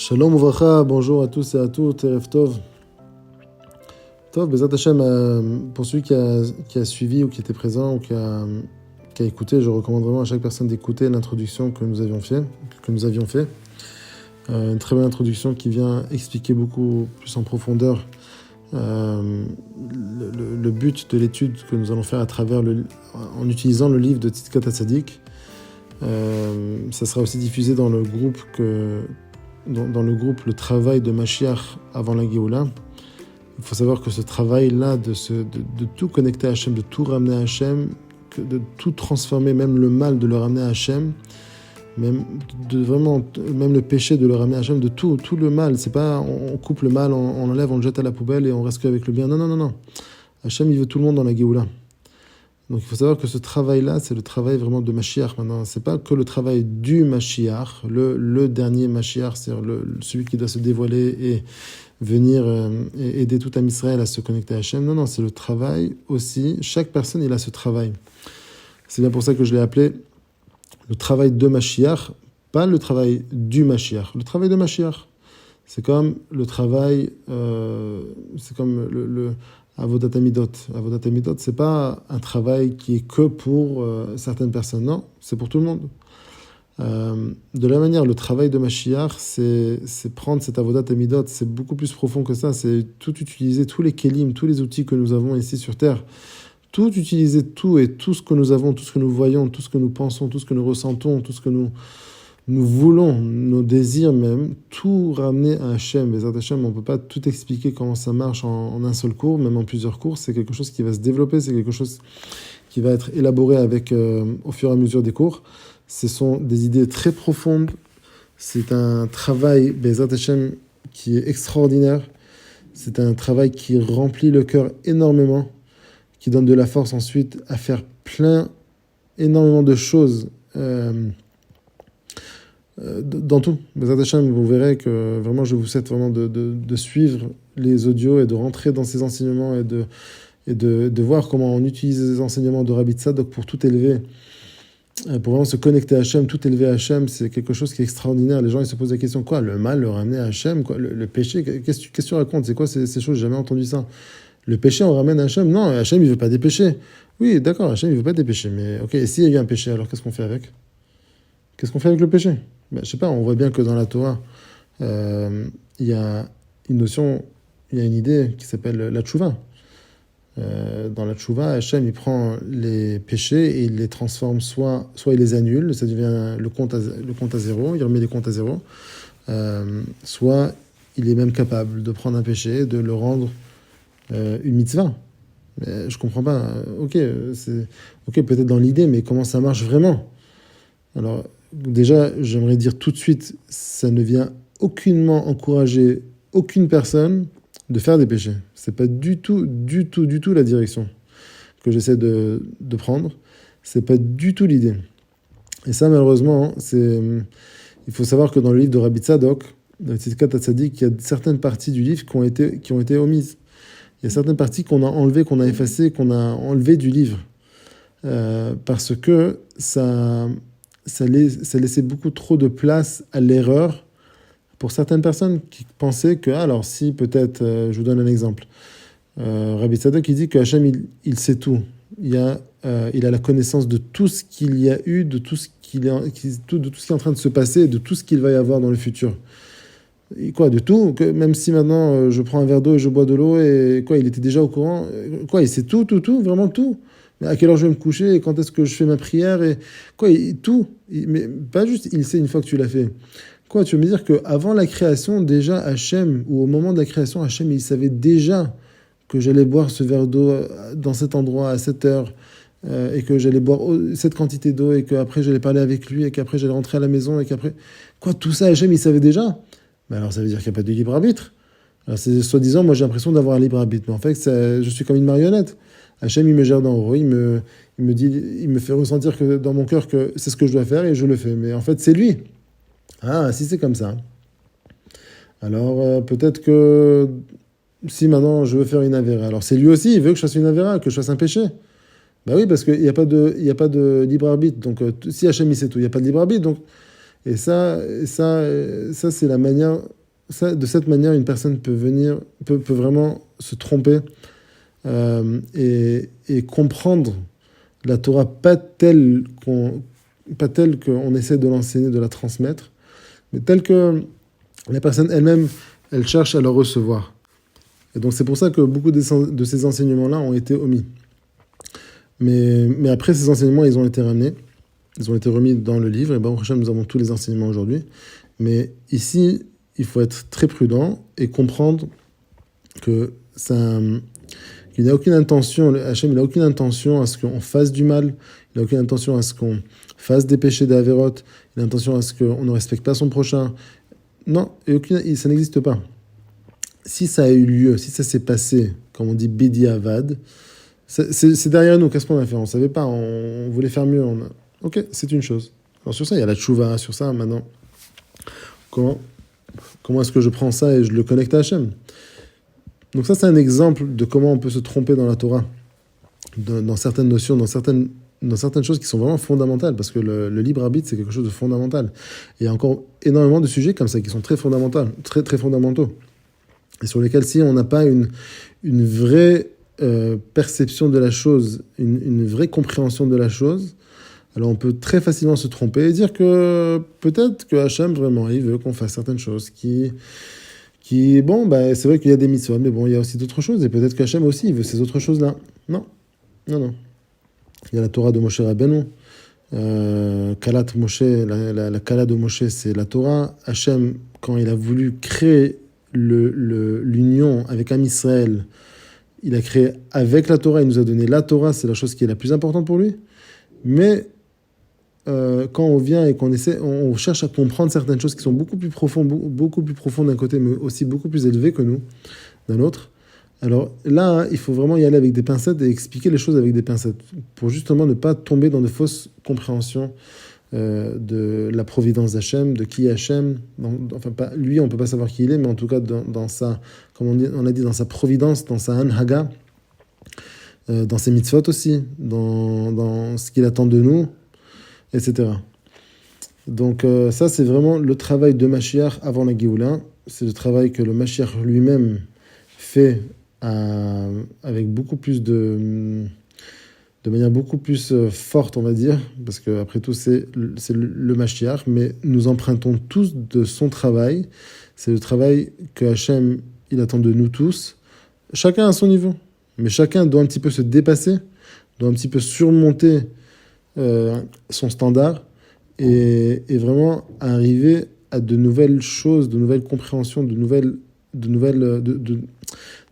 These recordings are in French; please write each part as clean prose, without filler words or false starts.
Shalom Uvracha, bonjour à tous et à toutes, Erev Tov. Tov, Bezat Hashem, pour celui qui a suivi ou qui était présent ou qui a écouté, je recommande vraiment à chaque personne d'écouter l'introduction que nous avions fait. Une très belle introduction qui vient expliquer beaucoup plus en profondeur le but de l'étude que nous allons faire à travers en utilisant le livre de Tzidkat HaTzadik. Ça sera aussi diffusé dans le groupe le travail de Mashiach avant la Géoula. Il faut savoir que ce travail-là de tout connecter à Hachem, de tout ramener à Hachem, de tout transformer, même le mal de le ramener à Hachem, même le péché de le ramener à Hachem, de tout le mal. C'est pas on coupe le mal, on l'enlève, on le jette à la poubelle et on reste qu'avec le bien. Non. Hachem, il veut tout le monde dans la Géoula. Donc il faut savoir que ce travail-là, c'est le travail vraiment de Mashiach maintenant. C'est pas que le travail du Mashiach, le dernier Mashiach, c'est-à-dire celui qui doit se dévoiler et venir et aider tout Am Israël à se connecter à Hachem. Non, c'est le travail aussi. Chaque personne, il a ce travail. C'est bien pour ça que je l'ai appelé le travail de Mashiach, pas le travail du Mashiach. Le travail de Mashiach, c'est comme le travail, c'est comme le Avodat Hamidot. Avodat Hamidot, c'est pas un travail qui est que pour certaines personnes. Non, c'est pour tout le monde. De la manière, le travail de Mashiach, c'est prendre cet Avodat Hamidot. C'est beaucoup plus profond que ça. C'est tout utiliser, tous les kelim, tous les outils que nous avons ici sur Terre. Tout utiliser, tout ce que nous avons, tout ce que nous voyons, tout ce que nous pensons, tout ce que nous ressentons, tout ce que nous voulons, nos désirs même, tout ramener à Hachem. Bezat Hashem, on ne peut pas tout expliquer comment ça marche en un seul cours, même en plusieurs cours. C'est quelque chose qui va se développer, c'est quelque chose qui va être élaboré au fur et à mesure des cours. Ce sont des idées très profondes. C'est un travail, Bezat Hashem, qui est extraordinaire. C'est un travail qui remplit le cœur énormément, qui donne de la force ensuite à faire énormément de choses dans tout. Bezat Hashem, vous verrez que vraiment je vous souhaite vraiment de suivre les audios et de rentrer dans ces enseignements et de voir comment on utilise les enseignements de Rabbi Tzadok pour tout élever, pour vraiment se connecter à Hachem, tout élever à Hachem. C'est quelque chose qui est extraordinaire. Les gens ils se posent la question, quoi, le mal, le ramener à Hachem, quoi, le péché, qu'est-ce que tu racontes, c'est quoi ces choses, j'ai jamais entendu ça. Le péché, on ramène à Hachem. Non, Hachem, il veut pas des péchés. Oui, d'accord, Hachem, il veut pas des péchés. Mais ok, et s'il y a eu un péché, alors qu'est-ce qu'on fait avec? Qu'est-ce qu'on fait avec le péché? Je sais pas, on voit bien que dans la Torah, il y a une notion, il y a une idée qui s'appelle la tchouva. Dans la tchouva, Hachem, il prend les péchés et il les transforme, soit il les annule, ça devient le compte à zéro, il remet les comptes à zéro, soit il est même capable de prendre un péché, de le rendre une mitzvah. Mais je comprends pas. Ok, peut-être dans l'idée, mais comment ça marche vraiment? Alors, déjà, j'aimerais dire tout de suite, ça ne vient aucunement encourager aucune personne de faire des péchés. C'est pas du tout la direction que j'essaie de prendre. C'est pas du tout l'idée. Et ça, malheureusement, il faut savoir que dans le livre de Rabbi Tzadok, dans Tzidkat HaTzadik, il y a certaines parties du livre qui ont été omises. Il y a certaines parties qu'on a enlevées, qu'on a effacées, qu'on a enlevées du livre. Parce que ça laissait beaucoup trop de place à l'erreur pour certaines personnes qui pensaient que, alors si peut-être, je vous donne un exemple, Rabbi Tzadok il dit que Hachem il sait tout, il a la connaissance de tout ce qu'il y a eu, de tout ce qui est en train de se passer, de tout ce qu'il va y avoir dans le futur. Et quoi, de tout, que même si maintenant je prends un verre d'eau et je bois de l'eau, et quoi, il était déjà au courant, quoi, il sait tout, vraiment tout. Mais à quelle heure je vais me coucher, et quand est-ce que je fais ma prière, et quoi, tout. Mais pas juste, il sait une fois que tu l'as fait. Quoi, tu veux me dire qu'avant la création, déjà, Hachem, ou au moment de la création, Hachem, il savait déjà que j'allais boire ce verre d'eau dans cet endroit, à cette heure, et que j'allais boire cette quantité d'eau, et qu'après j'allais parler avec lui, et qu'après j'allais rentrer à la maison, et qu'après... Quoi, tout ça, Hachem, il savait déjà. Mais alors ça veut dire qu'il n'y a pas de libre arbitre. Alors c'est soi-disant, moi j'ai l'impression d'avoir un libre arbitre, mais en fait je suis comme une marionnette. Hachem il me gère d'en haut, il me fait ressentir que dans mon cœur que c'est ce que je dois faire et je le fais. Mais en fait c'est lui. Ah si c'est comme ça. Alors peut-être que si maintenant je veux faire une avéra, alors c'est lui aussi, il veut que je fasse une avéra, que je fasse un péché. Bah oui, parce qu'il n'y a pas de libre arbitre. Donc si Hachem il sait tout, il n'y a pas de libre arbitre. Donc Ça c'est la manière. De cette manière, une personne peut vraiment se tromper et comprendre la Torah pas telle qu'on essaie de l'enseigner, de la transmettre, mais telle que la personne elle-même, elle cherche à la recevoir. Et donc c'est pour ça que beaucoup de ces enseignements-là ont été omis. Mais après, ces enseignements, ils ont été ramenés, ils ont été remis dans le livre, et Baruch Hashem, nous avons tous les enseignements aujourd'hui. Mais ici, il faut être très prudent et comprendre que qu'il n'a aucune intention, Hachem, il n'a aucune intention à ce qu'on fasse du mal, il n'a aucune intention à ce qu'on fasse des péchés d'Averot, il a intention à ce qu'on ne respecte pas son prochain. Non, ça n'existe pas. Si ça a eu lieu, si ça s'est passé, comme on dit, Bidi Avad, c'est derrière nous. Qu'est-ce qu'on a fait? On ne savait pas, on voulait faire mieux. Ok, c'est une chose. Alors sur ça, il y a la tchouva, sur ça, maintenant. Comment est-ce que je prends ça et je le connecte à Hachem? Donc ça, c'est un exemple de comment on peut se tromper dans la Torah, dans certaines notions, dans certaines choses qui sont vraiment fondamentales, parce que le libre arbitre, c'est quelque chose de fondamental. Et il y a encore énormément de sujets comme ça qui sont très fondamentaux, très fondamentaux, et sur lesquels, si on n'a pas une vraie perception de la chose, une vraie compréhension de la chose, alors on peut très facilement se tromper et dire que peut-être que Hachem, vraiment, il veut qu'on fasse certaines choses bon, c'est vrai qu'il y a des mitzvot, mais bon, il y a aussi d'autres choses, et peut-être qu'Hachem aussi, il veut ces autres choses-là. Non. Il y a la Torah de Moshe Rabbeinu, Kalat Moshe, la Kala de Moshe, c'est la Torah. Hachem, quand il a voulu créer l'union avec Am Israël, il a créé avec la Torah, il nous a donné la Torah, c'est la chose qui est la plus importante pour lui. Mais quand on vient et on cherche à comprendre certaines choses qui sont beaucoup plus profondes d'un côté, mais aussi beaucoup plus élevées que nous, d'un autre. Alors là, il faut vraiment y aller avec des pincettes et expliquer les choses avec des pincettes, pour justement ne pas tomber dans de fausses compréhensions de la providence d'Hachem, de qui est Hachem. Enfin, pas, lui, on ne peut pas savoir qui il est, mais en tout cas, dans sa, comme on a dit, dans sa providence, dans sa anhaga, dans ses mitzvot aussi, dans ce qu'il attend de nous, etc. Donc ça, c'est vraiment le travail de Mashiach avant la Géoula. C'est le travail que le Mashiach lui-même fait avec beaucoup plus de manière beaucoup plus forte, on va dire, parce qu'après tout, c'est le Mashiach, mais nous empruntons tous de son travail. C'est le travail que Hachem, il attend de nous tous, chacun à son niveau. Mais chacun doit un petit peu se dépasser, doit un petit peu surmonter son standard et vraiment arriver à de nouvelles choses, de nouvelles compréhensions, de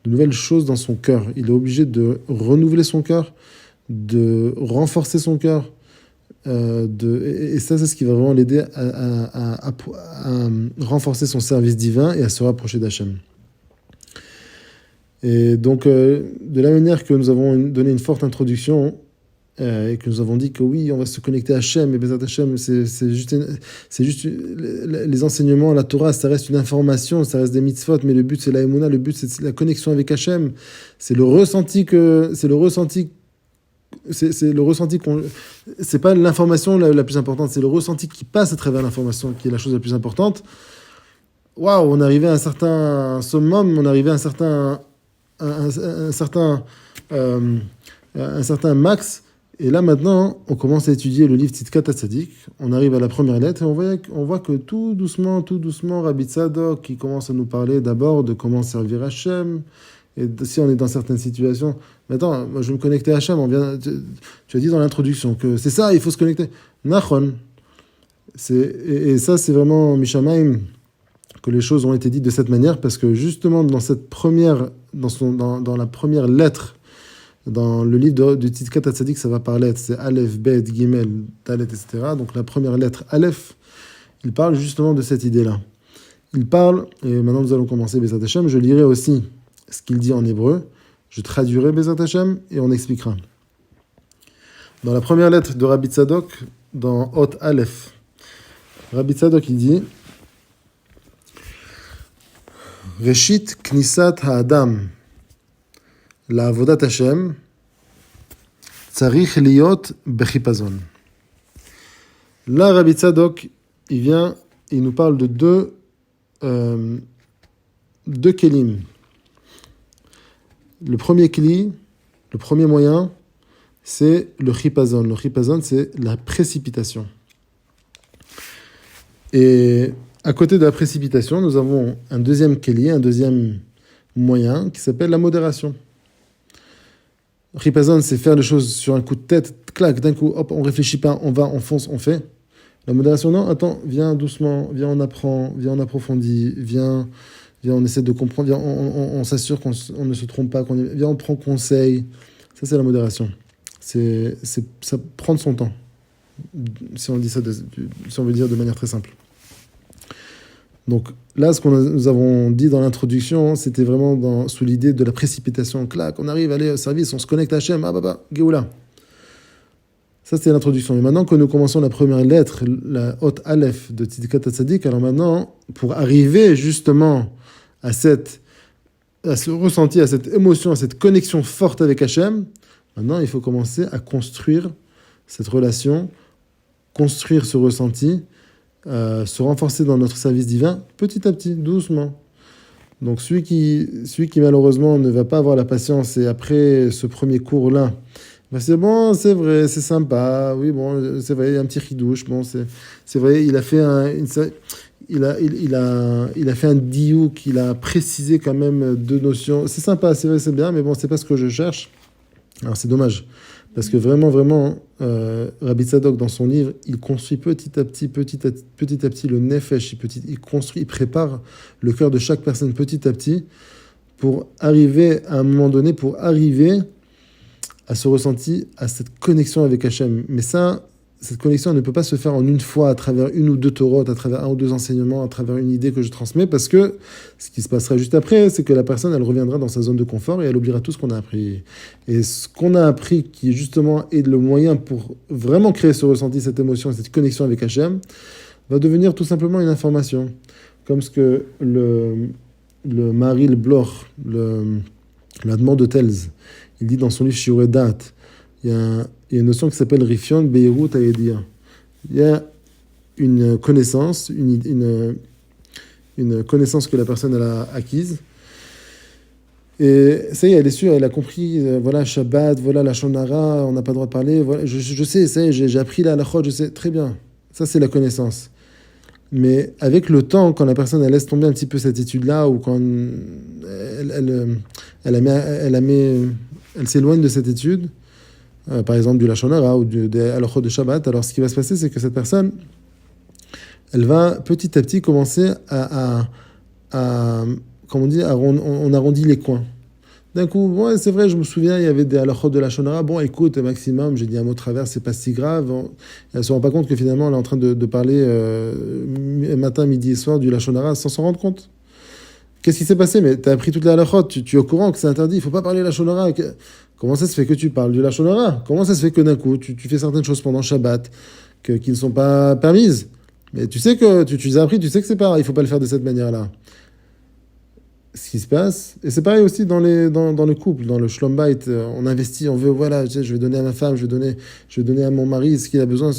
nouvelles choses dans son cœur. Il est obligé de renouveler son cœur, de renforcer son cœur, et ça, c'est ce qui va vraiment l'aider à renforcer son service divin et à se rapprocher d'Hachem. Et donc, de la manière que nous avons donné une forte introduction, et que nous avons dit que oui, on va se connecter à Hachem, et Bezat Hachem, c'est juste les enseignements, la Torah, ça reste une information, ça reste des mitzvot, mais le but c'est la Emouna, le but c'est la connexion avec Hachem, c'est le ressenti c'est pas l'information la plus importante, c'est le ressenti qui passe à travers l'information qui est la chose la plus importante. Waouh, on arrivait à un certain summum, on arrivait à un certain max. Et là, maintenant, on commence à étudier le livre Tzidkat HaTzadik. On arrive à la première lettre et on voit que tout doucement, Rabbi Tzadok, qui commence à nous parler d'abord de comment servir Hachem. Et si on est dans certaines situations, mais attends, moi je vais me connecter à Hachem. Tu as dit dans l'introduction que c'est ça, il faut se connecter. Nachon. Et ça, c'est vraiment Mishamaim que les choses ont été dites de cette manière, parce que justement, dans la première lettre, dans le livre du Tzidkat HaTzadik, ça va par lettres, c'est Aleph, Bet, Gimel, Dalet, etc. Donc la première lettre, Aleph, il parle justement de cette idée-là. Il parle, et maintenant nous allons commencer Bezat Hashem, je lirai aussi ce qu'il dit en hébreu, je traduirai Bezat Hashem, et on expliquera. Dans la première lettre de Rabbi Tzadok, dans Hot Aleph, Rabbi Tzadok, il dit Reshit Knisat Ha'adam לעבודת השם צריך להיות בחיפזון. Là, Rabbi Tzadok, il vient, il nous parle de deux kelim. Le premier kli, le premier moyen, c'est le chipazon. Le chipazon, c'est la précipitation. Et à côté de la précipitation, nous avons un deuxième kli, un deuxième moyen qui s'appelle la modération. Le chipazon, c'est faire les choses sur un coup de tête, clac, d'un coup, hop, on réfléchit pas, on va, on fonce, on fait. La modération, non, attends, viens doucement, viens, on apprend, viens, on approfondit, viens, on essaie de comprendre, viens, on s'assure qu'on ne se trompe pas, viens, on prend conseil. Ça, c'est la modération. Ça prend son temps, si on dit ça, si on veut dire de manière très simple. Donc là, ce que nous avons dit dans l'introduction, c'était vraiment sous l'idée de la précipitation. Clac, on arrive, allez, au service, on se connecte à Hachem, Géoula. Ça, c'était l'introduction. Et maintenant que nous commençons la première lettre, la haute Aleph de Tzidkat Tzadik, alors maintenant, pour arriver justement à ce ressenti, à cette émotion, à cette connexion forte avec Hachem, maintenant, il faut commencer à construire cette relation, construire ce ressenti, se renforcer dans notre service divin, petit à petit, doucement. Donc celui qui malheureusement ne va pas avoir la patience et après ce premier cours-là, c'est bon, c'est vrai, c'est sympa, oui, bon, c'est vrai, il y a un petit ridouche, bon, c'est vrai, il a fait il a fait un diouk, il a précisé quand même deux notions. C'est sympa, c'est vrai, c'est bien, mais bon, c'est pas ce que je cherche. Alors c'est dommage, parce que vraiment, Rabbi Tzadok, dans son livre, il construit petit à petit le nefesh, il prépare le cœur de chaque personne petit à petit pour arriver à un moment donné, à ce ressenti, à cette connexion avec Hachem. Mais ça, cette connexion ne peut pas se faire en une fois, à travers une ou deux torotes, à travers un ou deux enseignements, à travers une idée que je transmets, parce que ce qui se passera juste après, c'est que la personne, elle reviendra dans sa zone de confort et elle oubliera tout ce qu'on a appris. Et ce qu'on a appris, qui justement est le moyen pour vraiment créer ce ressenti, cette émotion, cette connexion avec Hachem, va devenir tout simplement une information. Comme ce que le Maharil Bloch, la demande de Telz, il dit dans son livre Shiurei Dat, il y a une notion qui s'appelle Rifion Beirut Ayedia. Il y a une connaissance, une connaissance que la personne elle a acquise. Et ça y est, elle est sûre, elle a compris, voilà, Shabbat, voilà, la Shonara, on n'a pas le droit de parler, voilà, je sais, ça y est, j'ai appris la halachot, je sais, très bien. Ça, c'est la connaissance. Mais avec le temps, quand la personne elle laisse tomber un petit peu cette étude-là, ou quand elle s'éloigne de cette étude, par exemple du Lashon Hara ou des halachot de Shabbat, alors ce qui va se passer, c'est que cette personne, elle va petit à petit commencer comme on dit, on arrondit les coins. D'un coup, ouais, c'est vrai, je me souviens, il y avait des halachot de Lashon Hara. Bon, écoute, maximum, j'ai dit un mot de travers, c'est pas si grave. Elle se rend pas compte que finalement, elle est en train de parler matin, midi et soir du Lashon Hara sans s'en rendre compte. Qu'est-ce qui s'est passé? Mais tu as appris toute la halachot, tu es au courant que c'est interdit, il faut pas parler Lashon Hara. Comment ça se fait que tu parles du Lashon Hara? Comment ça se fait que d'un coup, tu fais certaines choses pendant Shabbat qui ne sont pas permises? Mais tu sais que tu les as appris, tu sais que c'est pas, il faut pas le faire de cette manière-là. Ce qui se passe, et c'est pareil aussi dans le couple, dans le Shlom Bayit, on investit, on veut, voilà, je vais donner à ma femme, je vais donner à mon mari ce qu'il a besoin.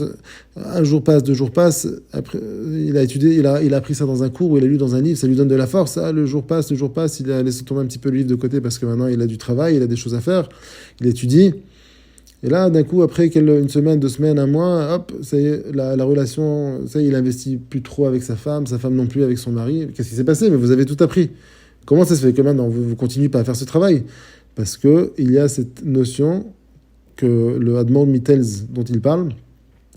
Un jour passe, 2 jours passent, après, il a étudié, il a appris ça dans un cours, ou il a lu dans un livre, ça lui donne de la force. Le jour passe, il a laissé tomber un petit peu le livre de côté parce que maintenant il a du travail, il a des choses à faire, il étudie. Et là, d'un coup, après une semaine, 2 semaines, un mois, hop, ça y est, la relation, ça y est, il investit plus trop avec sa femme non plus avec son mari. Qu'est-ce qui s'est passé? Mais vous avez tout appris. Comment ça se fait que maintenant vous continuez pas à faire ce travail? Parce que il y a cette notion que le Admor Mittelz dont il parle,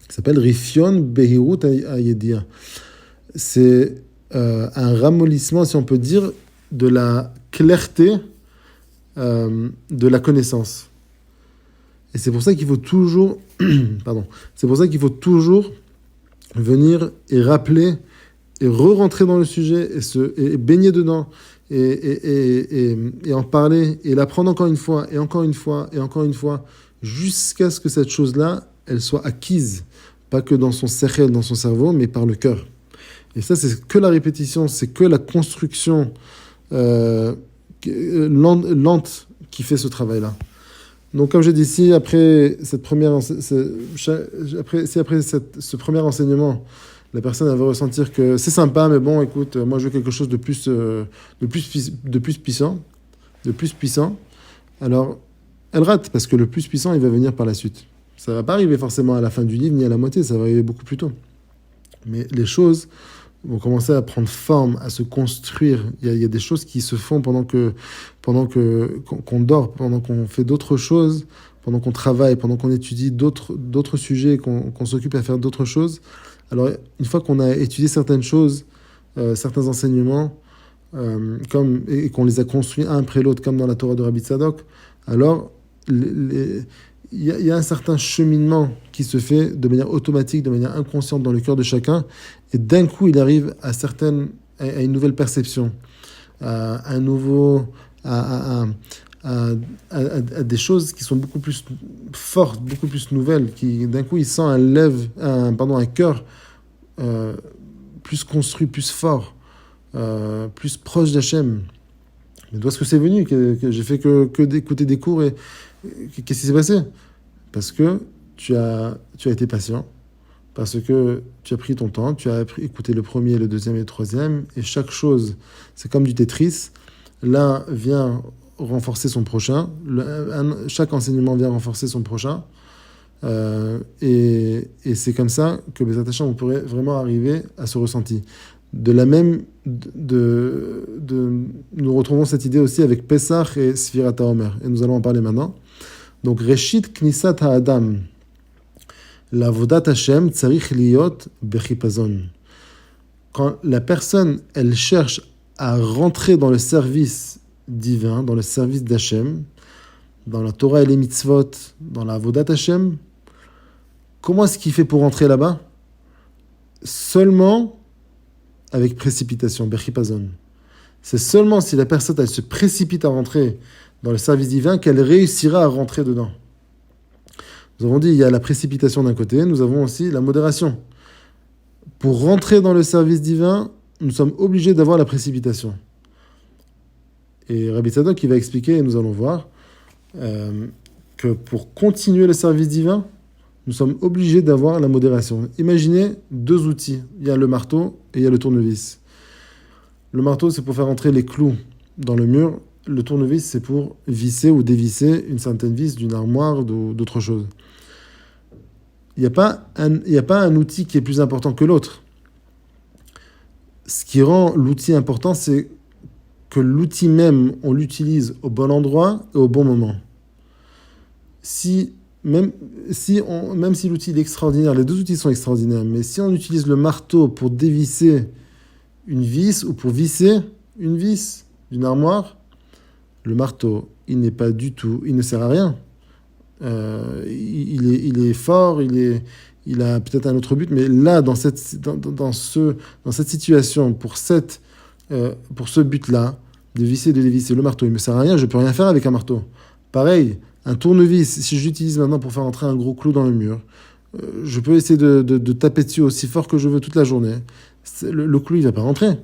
qui s'appelle Rifion Behirut Ayedia. C'est un ramollissement, si on peut dire, de la clarté de la connaissance. Et c'est pour ça qu'il faut toujours, c'est pour ça qu'il faut toujours venir et rappeler et re-rentrer dans le sujet et baigner dedans. Et en parler, et l'apprendre encore une fois, et encore une fois, et encore une fois, jusqu'à ce que cette chose-là, elle soit acquise, pas que dans son sechel, dans son cerveau, mais par le cœur. Et ça, c'est que la répétition, c'est que la construction lente qui fait ce travail-là. Donc, comme j'ai dit, après ce premier enseignement, La personne, elle va ressentir que c'est sympa, mais bon, écoute, moi je veux quelque chose de plus puissant, de plus puissant. Alors, elle rate, parce que le plus puissant, il va venir par la suite. Ça ne va pas arriver forcément à la fin du livre, ni à la moitié, ça va arriver beaucoup plus tôt. Mais les choses vont commencer à prendre forme, à se construire. Il y a des choses qui se font qu'on dort, pendant qu'on fait d'autres choses, pendant qu'on travaille, pendant qu'on étudie d'autres sujets, qu'on s'occupe à faire d'autres choses. Alors, une fois qu'on a étudié certaines choses, certains enseignements, et qu'on les a construits un après l'autre, comme dans la Torah de Rabbi Tzadok, alors il y a un certain cheminement qui se fait de manière automatique, de manière inconsciente dans le cœur de chacun, et d'un coup, il arrive à une nouvelle perception, à des choses qui sont beaucoup plus fortes, beaucoup plus nouvelles, qui d'un coup, il sent un cœur plus construit, plus fort, plus proche d'Hachem. Mais d'où est-ce que c'est venu que j'ai fait que d'écouter des cours et qu'est-ce qui s'est passé? Parce que tu as été patient, parce que tu as pris ton temps, tu as écouté le premier, le deuxième et le troisième, et chaque chose, c'est comme du Tetris. L'un vient renforcer son prochain, chaque enseignement vient renforcer son prochain, et c'est comme ça que Bezat Hashem, on pourrait vraiment arriver à ce ressenti. Nous retrouvons cette idée aussi avec Pesach et Sfirat HaOmer, et nous allons en parler maintenant. Donc, Reshit Knisat HaAdam, l'avodat Hashem tzarich liyot bechipazon. Quand la personne, elle cherche à rentrer dans le service divin, dans le service d'Hashem, dans la Torah et les mitzvot, dans la avodat Hashem, comment est-ce qu'il fait pour rentrer là-bas? Seulement avec précipitation, bechipazon. C'est seulement si la personne, elle se précipite à rentrer dans le service divin qu'elle réussira à rentrer dedans. Nous avons dit, il y a la précipitation d'un côté, nous avons aussi la modération. Pour rentrer dans le service divin, nous sommes obligés d'avoir la précipitation. Et Rabbi Tzadok, il va expliquer, et nous allons voir, que pour continuer le service divin, nous sommes obligés d'avoir la modération. Imaginez deux outils. Il y a le marteau et il y a le tournevis. Le marteau, c'est pour faire entrer les clous dans le mur. Le tournevis, c'est pour visser ou dévisser une certaine vis d'une armoire ou d'autre chose. Il n'y a pas un outil qui est plus important que l'autre. Ce qui rend l'outil important, c'est que l'outil même, on l'utilise au bon endroit et au bon moment. Même si l'outil est extraordinaire, les deux outils sont extraordinaires, mais si on utilise le marteau pour dévisser une vis ou pour visser une vis d'une armoire, le marteau, il ne sert à rien. Il est fort, il a peut-être un autre but, mais là, dans cette situation, pour ce but-là, de visser et de dévisser le marteau, il ne me sert à rien, je ne peux rien faire avec un marteau. Pareil, un tournevis, si je l'utilise maintenant pour faire entrer un gros clou dans le mur, je peux essayer de taper dessus aussi fort que je veux toute la journée. Le clou, il ne va pas rentrer.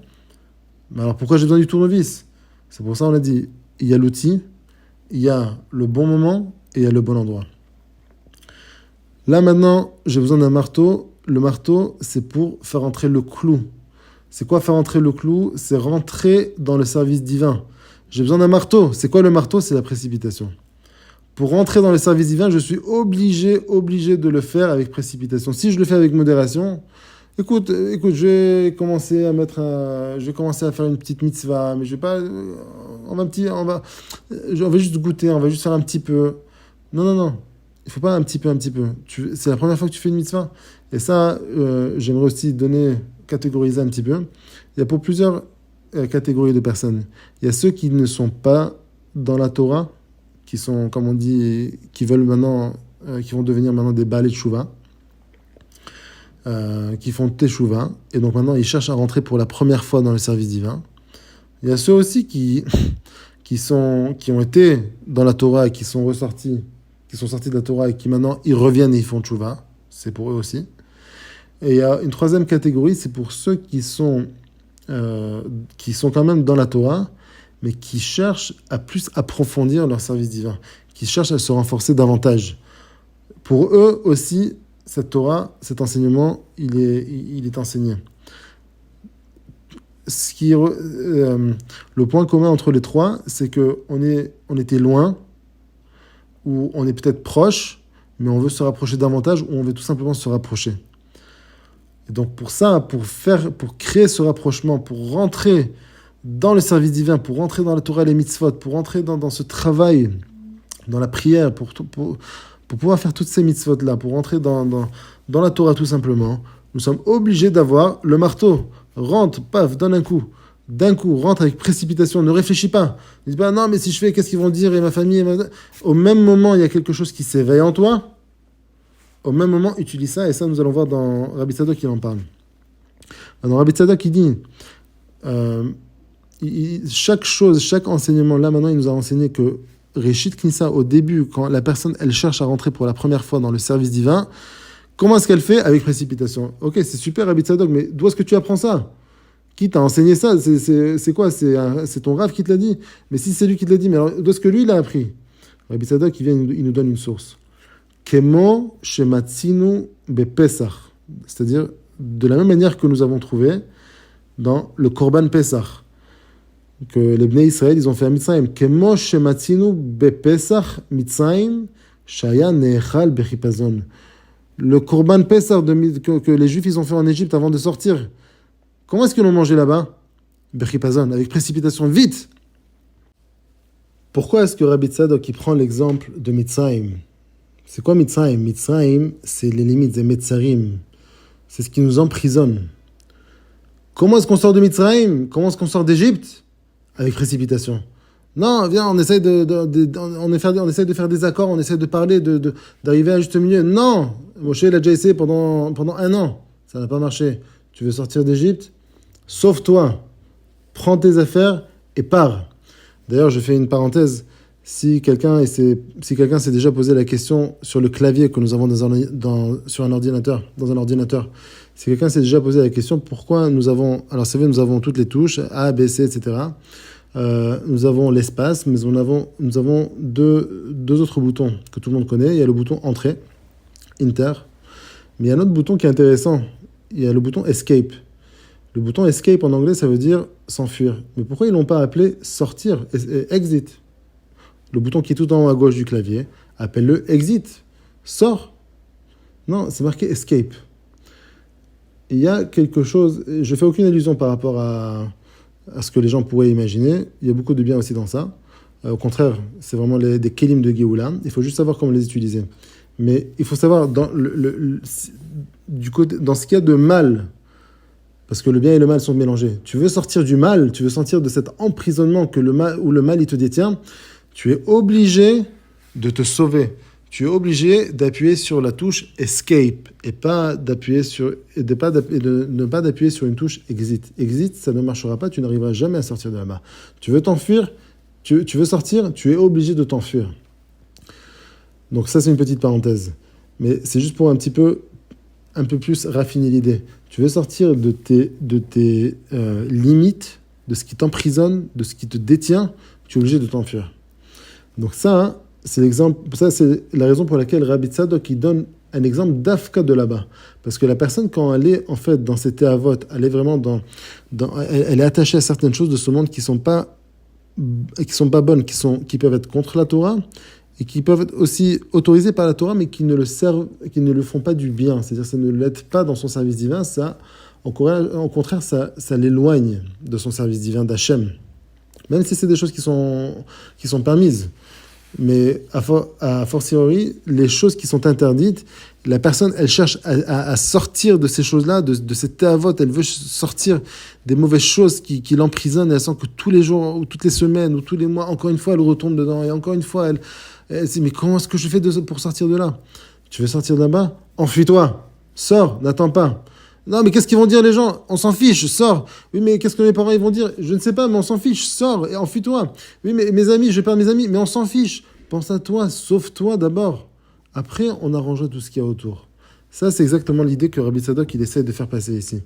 Mais alors pourquoi j'ai besoin du tournevis? C'est pour ça qu'on a dit, il y a l'outil, il y a le bon moment et il y a le bon endroit. Là maintenant, j'ai besoin d'un marteau. Le marteau, c'est pour faire entrer le clou. C'est quoi faire entrer le clou? C'est rentrer dans le service divin. J'ai besoin d'un marteau. C'est quoi le marteau? C'est la précipitation. Pour rentrer dans le service divin, je suis obligé de le faire avec précipitation. Si je le fais avec modération, écoute, je vais commencer à faire une petite mitzvah, mais je vais pas, on va juste goûter, on va juste faire un petit peu. Non. Il faut pas un petit peu. C'est la première fois que tu fais une mitzvah. Et ça, j'aimerais aussi catégoriser un petit peu. Il y a pour plusieurs catégories de personnes. Il y a ceux qui ne sont pas dans la Torah, qui sont, comme on dit, qui vont devenir maintenant des Baalei Teshuvah, qui font Teshuvah, et donc maintenant ils cherchent à rentrer pour la première fois dans le service divin. Il y a ceux aussi qui ont été dans la Torah et qui sont sortis de la Torah et qui maintenant ils reviennent et ils font Teshuvah, c'est pour eux aussi. Et il y a une troisième catégorie, c'est pour ceux qui sont quand même dans la Torah, mais qui cherchent à plus approfondir leur service divin, qui cherchent à se renforcer davantage. Pour eux aussi, cette Torah, cet enseignement, il est enseigné. Le point commun entre les trois, c'est on était loin, ou on est peut-être proche, mais on veut se rapprocher davantage, ou on veut tout simplement se rapprocher. Et donc pour ça, pour créer ce rapprochement, pour rentrer dans le service divin, pour rentrer dans la Torah et les mitzvot, pour rentrer dans ce travail, dans la prière, pour pouvoir faire toutes ces mitzvot-là, pour rentrer dans la Torah tout simplement, nous sommes obligés d'avoir le marteau. Rentre, paf, donne un coup. D'un coup, rentre avec précipitation, ne réfléchis pas. Ne dis pas, non, mais si je fais, qu'est-ce qu'ils vont dire, et ma famille, Au même moment, il y a quelque chose qui s'éveille en toi. Au même moment, utilise ça, et ça, nous allons voir dans Rabbi Tzadok qui en parle. Dans Rabbi Tzadok, il dit, chaque chose, chaque enseignement, là, maintenant, il nous a enseigné que Reshit Knissa, au début, quand la personne, elle cherche à rentrer pour la première fois dans le service divin, comment est-ce qu'elle fait? Avec précipitation. Ok, c'est super, Rabbi Tzadok, mais d'où est-ce que tu apprends ça? Qui t'a enseigné ça? C'est quoi? C'est ton Rav qui te l'a dit? Mais si c'est lui qui te l'a dit, mais alors d'où est-ce que lui, il a appris? Rabbi Tzadok, il nous donne une source. Kemo shematzinu bepesach. C'est-à-dire, de la même manière que nous avons trouvé dans le Korban Pesach, que les Bnei Israël, ils ont fait à Mitzrayim. Kemo shematzinu bepesach Mitzrayim shaya neechal bechipazon. Le Korban Pesach que les Juifs ils ont fait en Égypte avant de sortir. Comment est-ce qu'ils l'ont mangé là-bas? Bechipazon, avec précipitation, vite! Pourquoi est-ce que Rabbi Tzadok il prend l'exemple de Mitzrayim? C'est quoi Mitzrayim? Mitzrayim, c'est les limites des Metzarim. C'est ce qui nous emprisonne. Comment est-ce qu'on sort de Mitzrayim? Comment est-ce qu'on sort d'Égypte? Avec précipitation. Non, viens, on essaie on essaie de faire des accords, on essaie de parler, d'arriver à un juste milieu. Non! Moshe l'a déjà essayé pendant 1 an. Ça n'a pas marché. Tu veux sortir d'Égypte? Sauve-toi. Prends tes affaires et pars. D'ailleurs, je fais une parenthèse. Si quelqu'un s'est déjà posé la question sur le clavier que nous avons sur un ordinateur, dans un ordinateur, si quelqu'un s'est déjà posé la question pourquoi nous avons... Alors, c'est vrai, nous avons toutes les touches, A, B, C, etc. Nous avons l'espace, mais nous avons deux autres boutons que tout le monde connaît. Il y a le bouton Entrée, Enter. Mais il y a un autre bouton qui est intéressant. Il y a le bouton Escape. Le bouton Escape en anglais, ça veut dire s'enfuir. Mais pourquoi ils ne l'ont pas appelé sortir, Exit? Le bouton qui est tout en haut à gauche du clavier, appelle-le Exit. Sors. Non, c'est marqué Escape. Il y a quelque chose... Je ne fais aucune allusion par rapport à ce que les gens pourraient imaginer. Il y a beaucoup de bien aussi dans ça. Au contraire, c'est vraiment des kélim de Géoula. Il faut juste savoir comment les utiliser. Mais il faut savoir, dans ce qu'il y a de mal, parce que le bien et le mal sont mélangés. Tu veux sortir du mal, tu veux sortir de cet emprisonnement où le mal il te détient, tu es obligé de te sauver. Tu es obligé d'appuyer sur la touche Escape et de ne pas d'appuyer sur une touche Exit. Exit, ça ne marchera pas, tu n'arriveras jamais à sortir de là-bas. Tu veux t'enfuir, tu veux sortir, tu es obligé de t'enfuir. Donc ça, c'est une petite parenthèse. Mais c'est juste pour un peu plus raffiner l'idée. Tu veux sortir de tes limites, de ce qui t'emprisonne, de ce qui te détient, tu es obligé de t'enfuir. Donc ça, c'est la raison pour laquelle Rabbi Tzadok il donne un exemple d'Afka de là-bas. Parce que la personne, quand elle est en fait dans ses théavot, elle est vraiment elle est attachée à certaines choses de ce monde qui sont pas bonnes, qui peuvent être contre la Torah, et qui peuvent être aussi autorisés par la Torah, mais qui ne le font pas du bien. C'est-à-dire ça ne l'aide pas dans son service divin, ça, au contraire, ça l'éloigne de son service divin d'Hachem. Même si c'est des choses qui sont permises. Mais à fortiori, les choses qui sont interdites, la personne, elle cherche à sortir de ces choses-là, de ces théavot, elle veut sortir des mauvaises choses qui l'emprisonnent, et elle sent que tous les jours, ou toutes les semaines, ou tous les mois, encore une fois, elle retombe dedans, et encore une fois, elle se dit, mais comment est-ce que je fais pour sortir de là? Tu veux sortir de là-bas? Enfuis-toi, sors, n'attends pas. Non, mais qu'est-ce qu'ils vont dire les gens? On s'en fiche, sors. Oui, mais qu'est-ce que mes parents ils vont dire? Je ne sais pas, mais on s'en fiche, sors et enfuis-toi. Oui, mais mes amis, je vais perdre mes amis, mais on s'en fiche. Pense à toi, sauve-toi d'abord. Après, on arrangera tout ce qu'il y a autour. Ça, c'est exactement l'idée que Rabbi Tzadok il essaie de faire passer ici.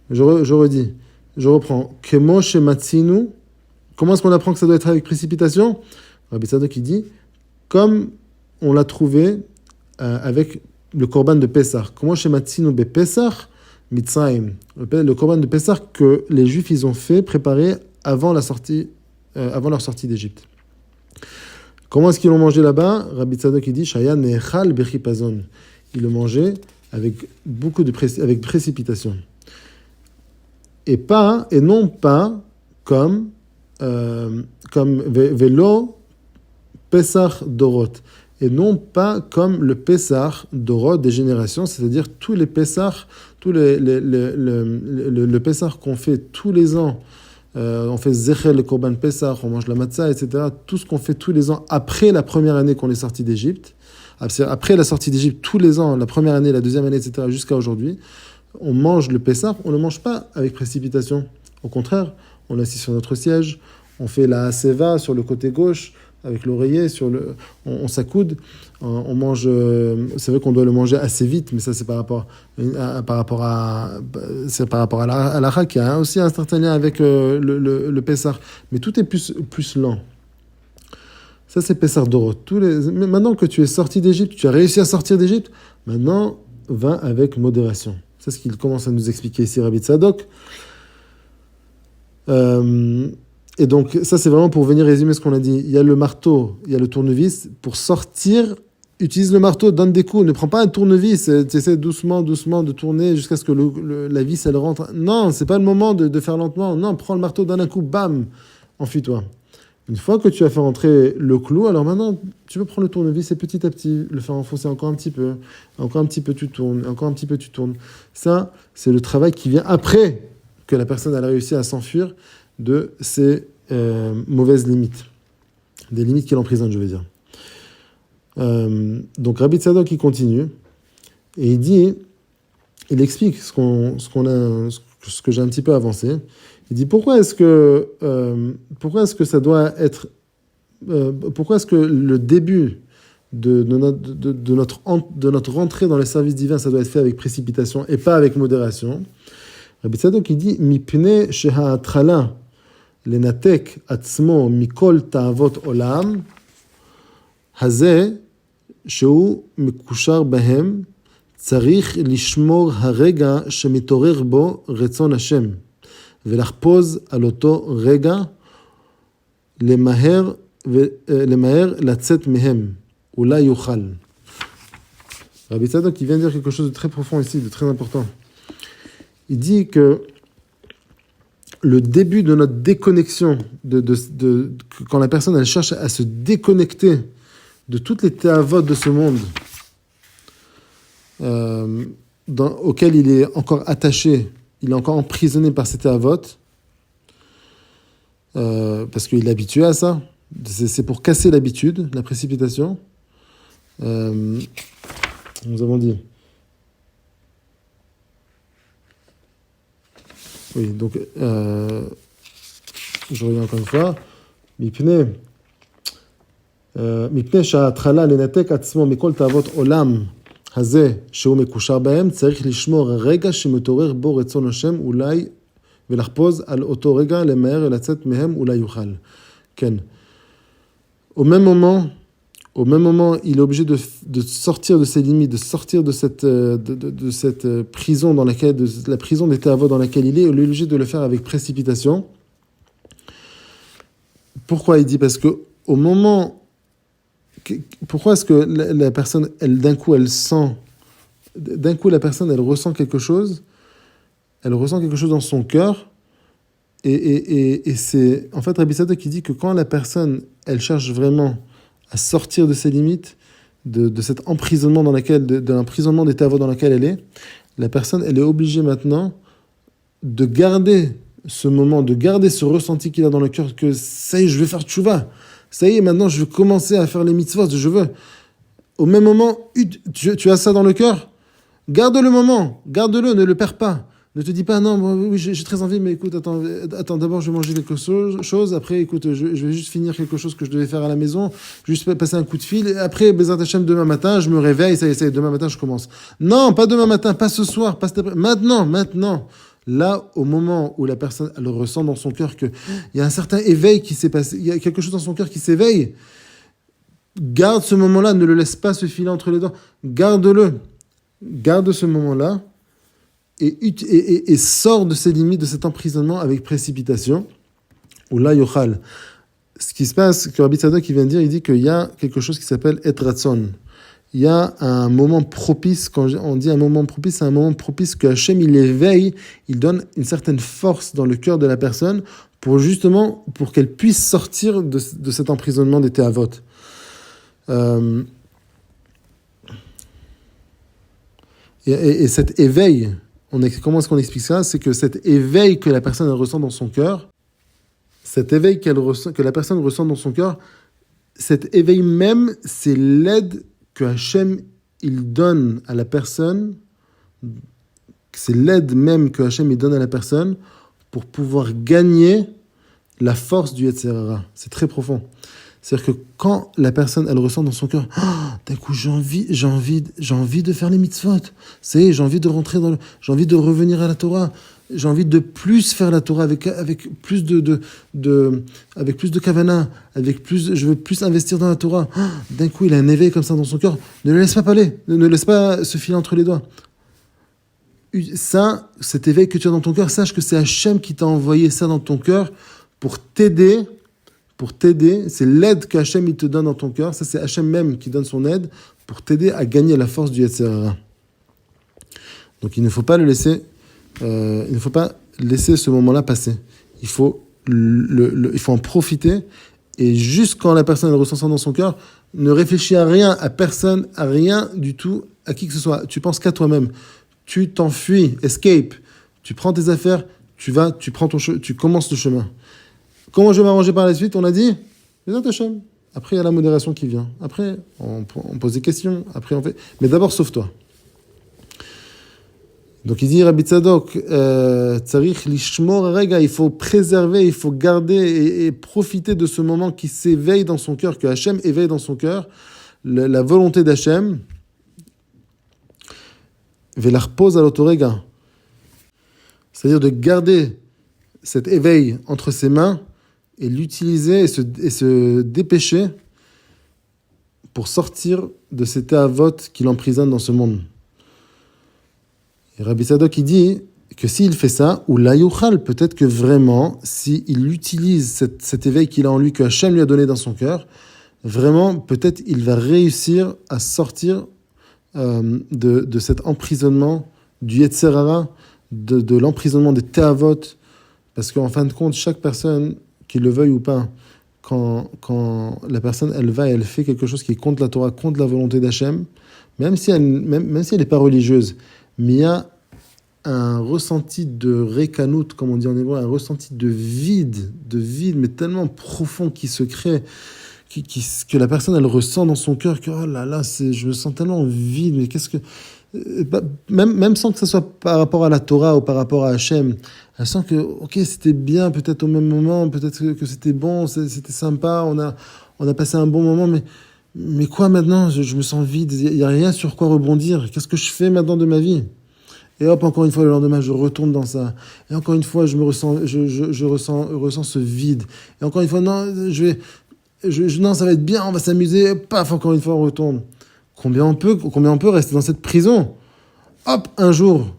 Je redis, je reprends. Kemo shematzinu. Comment est-ce qu'on apprend que ça doit être avec précipitation? Rabbi Tzadok il dit, comme on l'a trouvé avec le korban de Pessah. Comment chez Matzinu be Pessah, Mitzrayim. Le korban de Pessah que les Juifs ils ont fait préparer avant leur sortie d'Égypte. Comment est-ce qu'ils l'ont mangé là-bas? Rabbi Tzadok il dit Shaya ne'echal bechipazon. Ils le mangeaient avec avec précipitation. Et non pas comme Velo Pessah Dorot. Et non pas comme le Pessah Dorot des générations, c'est-à-dire tous les Pessah, le Pessah qu'on fait tous les ans, on fait Zechel, le Korban Pessah, on mange la matzah, etc. Tout ce qu'on fait tous les ans après la première année qu'on est sorti d'Égypte, après la sortie d'Égypte, tous les ans, la première année, la deuxième année, etc., jusqu'à aujourd'hui, on mange le Pessah, on ne le mange pas avec précipitation. Au contraire, on est assis sur notre siège, on fait la Seva sur le côté gauche, avec l'oreiller, on s'accoude, on mange. C'est vrai qu'on doit le manger assez vite, mais ça c'est par rapport à l'Acha qui a aussi un certain lien avec le Pessah. Mais tout est plus lent. Ça c'est Pessah Dorot. Maintenant que tu es sorti d'Égypte, tu as réussi à sortir d'Égypte, maintenant va avec modération. C'est ce qu'il commence à nous expliquer ici, Rabbi Tzadok. Et donc, ça, c'est vraiment pour venir résumer ce qu'on a dit. Il y a le marteau, il y a le tournevis. Pour sortir, utilise le marteau, donne des coups. Ne prends pas un tournevis. Tu essaies doucement de tourner jusqu'à ce que la vis, elle rentre. Non, c'est pas le moment de faire lentement. Non, prends le marteau, donne un coup, bam, enfuis-toi. Une fois que tu as fait rentrer le clou, alors maintenant, tu peux prendre le tournevis et petit à petit le faire enfoncer encore un petit peu. Encore un petit peu, tu tournes. Encore un petit peu, tu tournes. Ça, c'est le travail qui vient après que la personne a réussi à s'enfuir de ces mauvaises limites. Des limites qui l'emprisonnent, je veux dire. Donc Rabbi Tzadok, il continue. Et il explique ce que j'ai un petit peu avancé. Il dit pourquoi est-ce que ça doit être... pourquoi est-ce que le début de notre rentrée dans les services divins, ça doit être fait avec précipitation et pas avec modération? Rabbi Tzadok, il dit Mipne sheha atchala lenatek atzmo mikol ta'avot olam hazeh שהוא מקושר בהם, צריך לשמור הרגע שמתעורר בו רצון השם, ולחפוז על אותו רגע, למהר לצאת מהם, אולי יוכל. Rabbi Tzadok qui vient dire quelque chose de très profond ici, de très important. Il dit que le début de notre déconnexion, quand la personne elle cherche à se déconnecter de toutes les théavotes de ce monde auquel il est encore attaché, il est encore emprisonné par ces théavotes, parce qu'il est habitué à ça. C'est pour casser l'habitude, la précipitation. Nous avons dit. Oui, donc, je reviens encore une fois. מפני שההתחלה לנתק עצמו מכל תאוות עולם הזה שהוא מקושר בהם, צריך לשמור הרגע שמתעורר בו רצון השם אולי, ולחפוז על אותו רגע, למהר ולצאת מהם אולי יוכל. כן. Au même moment, il est obligé de sortir de ses limites, de sortir de cette prison dans laquelle, de la prison des théavots dans laquelle il est obligé de le faire avec précipitation. Pourquoi il dit? Parce que au moment... Pourquoi est-ce que la personne, d'un coup, la personne, elle ressent quelque chose dans son cœur, et c'est, en fait, Rabbi Tzadok qui dit que quand la personne, elle cherche vraiment à sortir de ses limites, de cet emprisonnement de l'emprisonnement des théavots dans lequel elle est, la personne, elle est obligée maintenant de garder ce moment, de garder ce ressenti qu'il a dans le cœur que ça y est, je vais faire tchouva. Ça y est, maintenant, je veux commencer à faire les mitzvot, je veux. Au même moment, tu as ça dans le cœur, garde le moment, garde-le, ne le perds pas. Ne te dis pas, non, oui, j'ai très envie, mais écoute, attends, d'abord, je vais manger quelque chose, après, écoute, je vais juste finir quelque chose que je devais faire à la maison, juste passer un coup de fil, et après, Bezrat Hashem, demain matin, je me réveille, ça y est, demain matin, je commence. Non, pas demain matin, pas ce soir, pas cet après, maintenant. Là, au moment où la personne elle ressent dans son cœur qu'il y a un certain éveil qui s'est passé, il y a quelque chose dans son cœur qui s'éveille, garde ce moment-là, ne le laisse pas se filer entre les dents, garde-le. garde ce moment-là et sort de ses limites, de cet emprisonnement avec précipitation. Ou là, yochal. Ce qui se passe, que Rabbi Tzadok il vient de dire, il dit qu'il y a quelque chose qui s'appelle et ratson. Il y a un moment propice, quand on dit un moment propice, c'est un moment propice que Hachem il éveille, il donne une certaine force dans le cœur de la personne pour qu'elle puisse sortir de cet emprisonnement des théavot. Et cet éveil, comment est-ce qu'on explique ça? C'est que cet éveil que la personne elle ressent dans son cœur, cet éveil que la personne ressent dans son cœur, cet éveil même, c'est l'aide que Hachem il donne à la personne, c'est l'aide même que Hachem il donne à la personne pour pouvoir gagner la force du Yetzer Hara. C'est très profond. C'est-à-dire que quand la personne elle ressent dans son cœur, d'un coup j'ai envie de faire les mitzvot. C'est j'ai envie de rentrer j'ai envie de revenir à la Torah. J'ai envie de plus faire la Torah avec plus avec plus de kavana, je veux plus investir dans la Torah. D'un coup, il a un éveil comme ça dans son cœur. Ne le laisse pas parler, ne laisse pas se filer entre les doigts. Ça, cet éveil que tu as dans ton cœur, sache que c'est Hachem qui t'a envoyé ça dans ton cœur pour t'aider. C'est l'aide qu'Hachem il te donne dans ton cœur. Ça, c'est Hachem même qui donne son aide pour t'aider à gagner la force du Yetzer Hara. Donc, il ne faut pas laisser ce moment-là passer. Il faut en profiter. Et juste quand la personne ressent ça dans son cœur, ne réfléchis à rien, à personne, à rien du tout, à qui que ce soit. Tu penses qu'à toi-même. Tu t'enfuis, escape. Tu prends tes affaires, tu commences le chemin. Comment je vais m'arranger par la suite? On a dit, Hachem. Après, il y a la modération qui vient. Après, on pose des questions. Après, on fait. Mais d'abord, sauve-toi. Donc il dit Rabbi Tzadok, Tzarich lishmor rega, il faut préserver, il faut garder et profiter de ce moment qui s'éveille dans son cœur, que Hachem éveille dans son cœur, la volonté d'Hachem. Velarpose à l'autorega, c'est-à-dire de garder cet éveil entre ses mains et l'utiliser et se dépêcher pour sortir de ces théavot qui l'emprisonnent dans ce monde. Et Rabbi Tzadok, il dit que s'il fait ça, ou l'aïouchal, peut-être que vraiment, s'il utilise cet éveil qu'il a en lui, que Hachem lui a donné dans son cœur, vraiment, peut-être il va réussir à sortir de cet emprisonnement du Yetzer Hara, de l'emprisonnement des théavot, parce qu'en fin de compte, chaque personne, qu'il le veuille ou pas, quand la personne, elle fait quelque chose qui est contre la Torah, contre la volonté d'Hachem, même si elle n'est pas religieuse, mais il y a un ressenti de récanoute, comme on dit en hébreu, un ressenti de vide, mais tellement profond qui se crée, que la personne, elle ressent dans son cœur que, oh là là, je me sens tellement vide, mais qu'est-ce que... Même sans que ce soit par rapport à la Torah ou par rapport à Hachem, elle sent que, ok, c'était bien peut-être au même moment, peut-être que c'était bon, c'était sympa, on a passé un bon moment, mais quoi maintenant? Je me sens vide, il n'y a rien sur quoi rebondir. Qu'est-ce que je fais maintenant de ma vie? Et hop, encore une fois, le lendemain, je retourne dans ça. Et encore une fois, je ressens ce vide. Et encore une fois, non, non, ça va être bien, on va s'amuser. Paf, encore une fois, on retourne. Combien on peut rester dans cette prison? Hop, un jour,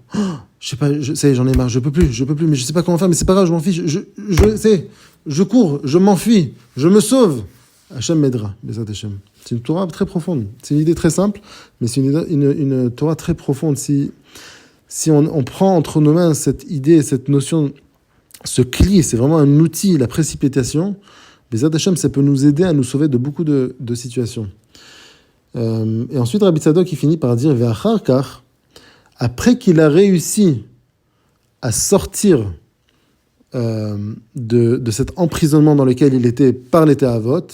je sais pas, ça y est, j'en ai marre, je peux plus, mais je sais pas comment faire, mais c'est pas grave, je m'en fiche. Je cours, je m'enfuis, je me sauve. Hachem m'aidera, Bezat Hachem. C'est une Torah très profonde. C'est une idée très simple, mais c'est une Torah très profonde. Si on prend entre nos mains cette idée, cette notion, ce cli, c'est vraiment un outil, la précipitation, Bezat Hachem, ça peut nous aider à nous sauver de beaucoup de situations. Et ensuite, Rabbi Tzadok, il finit par dire, Ve'achar kach, après qu'il a réussi à sortir de cet emprisonnement dans lequel il était par les théavot,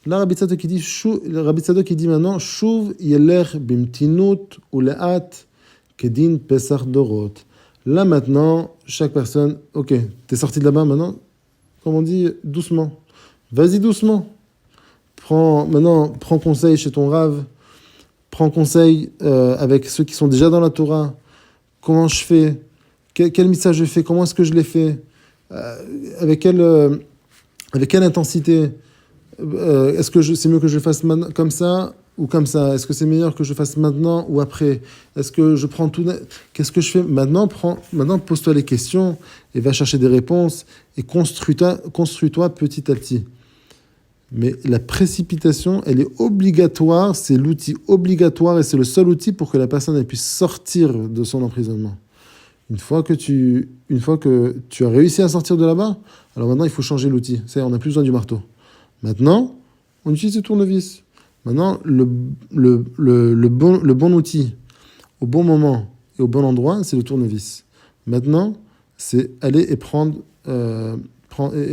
là, Rabbi Tzadok, il dit maintenant, Shuv yeler bimtinut uleat kedin pesach dorot. Là, maintenant, chaque personne, ok, t'es sorti de là-bas, maintenant, comme on dit, doucement. Vas-y doucement. Prends conseil chez ton Rav. Prends conseil avec ceux qui sont déjà dans la Torah. Comment je fais? Quel message je fais? Comment est-ce que je l'ai fait? Avec quelle intensité? Est-ce que c'est mieux que je le fasse comme ça? ou comme ça? Est-ce que c'est meilleur que je fasse maintenant ou après? Est-ce que je prends tout? Qu'est-ce que je fais maintenant? Maintenant, pose-toi les questions et va chercher des réponses et construis-toi petit à petit. Mais la précipitation, elle est obligatoire, c'est l'outil obligatoire et c'est le seul outil pour que la personne elle puisse sortir de son emprisonnement. Une fois que tu as réussi à sortir de là-bas, alors maintenant il faut changer l'outil. C'est-à-dire, on n'a plus besoin du marteau. Maintenant, on utilise le tournevis. Maintenant, le bon outil, au bon moment et au bon endroit, c'est le tournevis. Maintenant, c'est aller et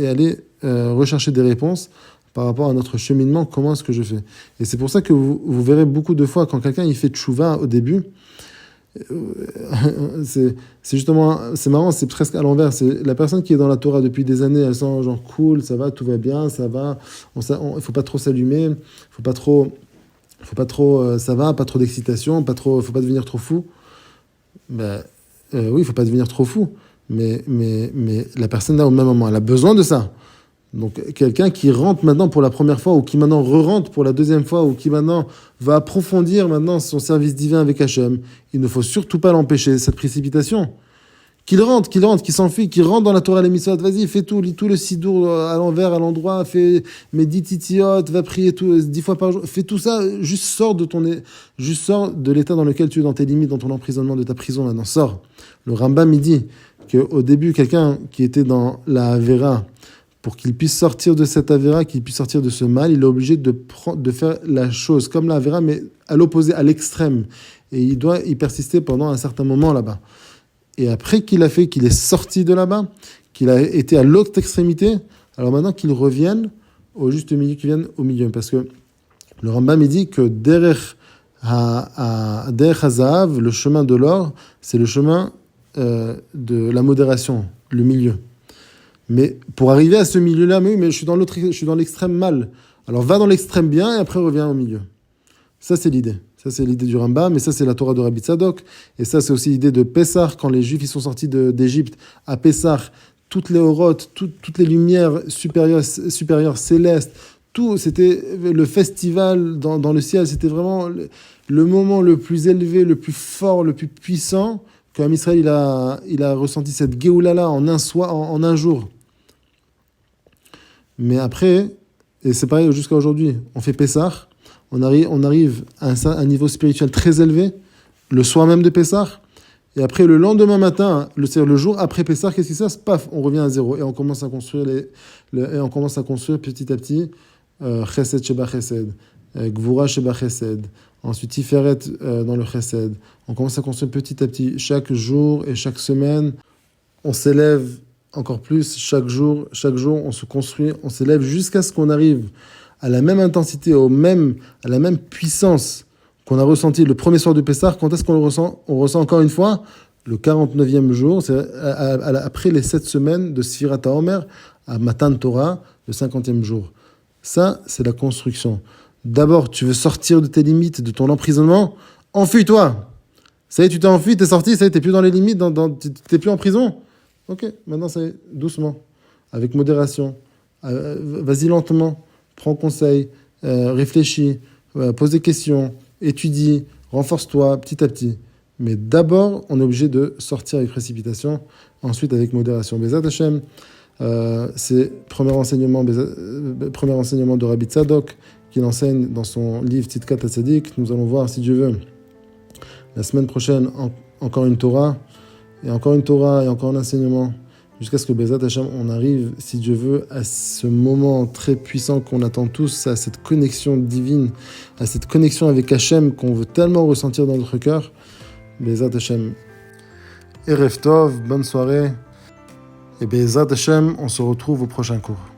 aller rechercher des réponses par rapport à notre cheminement, comment est-ce que je fais. Et c'est pour ça que vous verrez beaucoup de fois, quand quelqu'un il fait tchouva au début, c'est justement, c'est marrant, c'est presque à l'envers. C'est la personne qui est dans la Torah depuis des années, elle sent genre cool, ça va, tout va bien, ça va, il faut pas trop s'allumer, faut pas trop, ça va, pas trop d'excitation, faut pas devenir trop fou. Oui, il faut pas devenir trop fou, mais la personne là au même moment, elle a besoin de ça. Donc quelqu'un qui rentre maintenant pour la première fois ou qui maintenant re-rentre pour la deuxième fois ou qui maintenant va approfondir maintenant son service divin avec Hachem, il ne faut surtout pas l'empêcher, cette précipitation. Qu'il rentre, qu'il s'enfuit, qu'il rentre dans la Torah les mitzvot, vas-y, fais tout, lis tout le sidour à l'envers, à l'endroit, fais mes 10 titiot, va prier 10 fois par jour, fais tout ça, juste sors de l'état dans lequel tu es, dans tes limites, dans ton emprisonnement, de ta prison maintenant, sors. Le Rambam, il dit qu'au début, quelqu'un qui était dans la Avera, pour qu'il puisse sortir de cette avéra, qu'il puisse sortir de ce mal, il est obligé de faire la chose comme la avéra, mais à l'opposé, à l'extrême. Et il doit y persister pendant un certain moment là-bas. Et après qu'il est sorti de là-bas, qu'il a été à l'autre extrémité, alors maintenant qu'il revienne au juste milieu, qu'il vienne au milieu. Parce que le Rambam, il dit que derech hazahav, le chemin de l'or, c'est le chemin de la modération, le milieu. Mais pour arriver à ce milieu-là, mais je suis dans l'extrême mal. Alors va dans l'extrême bien et après reviens au milieu. Ça c'est l'idée. Ça c'est l'idée du Rambam, mais ça c'est la Torah de Rabbi Tzadok. Et ça c'est aussi l'idée de Pessah, quand les Juifs ils sont sortis d'Égypte. À Pessah, toutes les orotes, toutes les lumières supérieures célestes, tout, c'était le festival dans le ciel. C'était vraiment le moment le plus élevé, le plus fort, le plus puissant. Quand Israël il a ressenti cette Géoula-là en un jour. Mais après, et c'est pareil jusqu'à aujourd'hui, on fait Pessah, on arrive à un niveau spirituel très élevé, le soir même de Pessah, et après le lendemain matin, c'est-à-dire le jour après Pessah, qu'est-ce qui se passe? Paf, on revient à zéro, et on commence à construire petit à petit Chesed Sheba Chesed, Gvura Sheba Chesed, ensuite Tiferet dans le Chesed. On commence à construire petit à petit, chaque jour et chaque semaine, on s'élève encore plus, chaque jour, on se construit, on s'élève jusqu'à ce qu'on arrive à la même intensité, à la même puissance qu'on a ressenti le premier soir de Pessah. Quand est-ce qu'on le ressent? On ressent encore une fois le 49e jour, c'est après les 7 semaines de Sfirat HaOmer à Matan Torah, le 50e jour. Ça, c'est la construction. D'abord, tu veux sortir de tes limites, de ton emprisonnement, enfuis-toi. Ça y est, tu t'es enfui, t'es sorti, ça y est, t'es plus dans les limites, t'es plus en prison. Ok, maintenant ça y est, doucement, avec modération. Vas-y lentement, prends conseil, réfléchis, pose des questions, étudie, renforce-toi petit à petit. Mais d'abord, on est obligé de sortir avec précipitation, ensuite avec modération. Bezat Hashem, c'est premier enseignement de Rabbi Tzadok, qu'il enseigne dans son livre Tzidkat HaTzadik. Nous allons voir, si Dieu veut, la semaine prochaine, encore une Torah, et encore un enseignement, jusqu'à ce que Bezat Hashem, on arrive, si Dieu veut, à ce moment très puissant qu'on attend tous, à cette connexion divine, à cette connexion avec Hashem qu'on veut tellement ressentir dans notre cœur. Bezat Hashem. Erev Tov, bonne soirée. Et Bezat Hashem, on se retrouve au prochain cours.